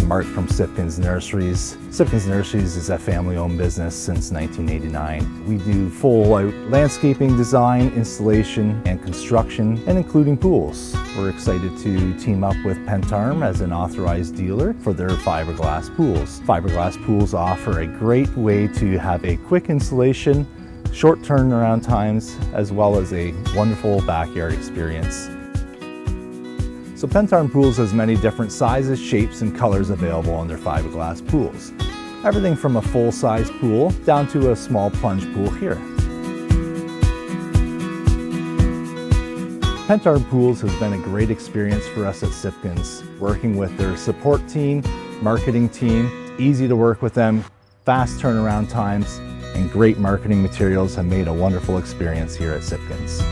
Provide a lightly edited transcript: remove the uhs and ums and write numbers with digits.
Mark from Sipkens Nurseries. Sipkens Nurseries is a family-owned business since 1989. We do full-out landscaping design, installation, and construction, and including pools. We're excited to team up with Pentarm as an authorized dealer for their fiberglass pools. Fiberglass pools offer a great way to have a quick installation, short turnaround times, as well as a wonderful backyard experience. So Pentarm Pools has many different sizes, shapes, and colors available on their fiberglass pools. Everything from a full-size pool down to a small plunge pool here. Pentarm Pools has been a great experience for us at Sipkens, working with their support team, marketing team. Easy to work with them, fast turnaround times, and great marketing materials have made a wonderful experience here at Sipkens.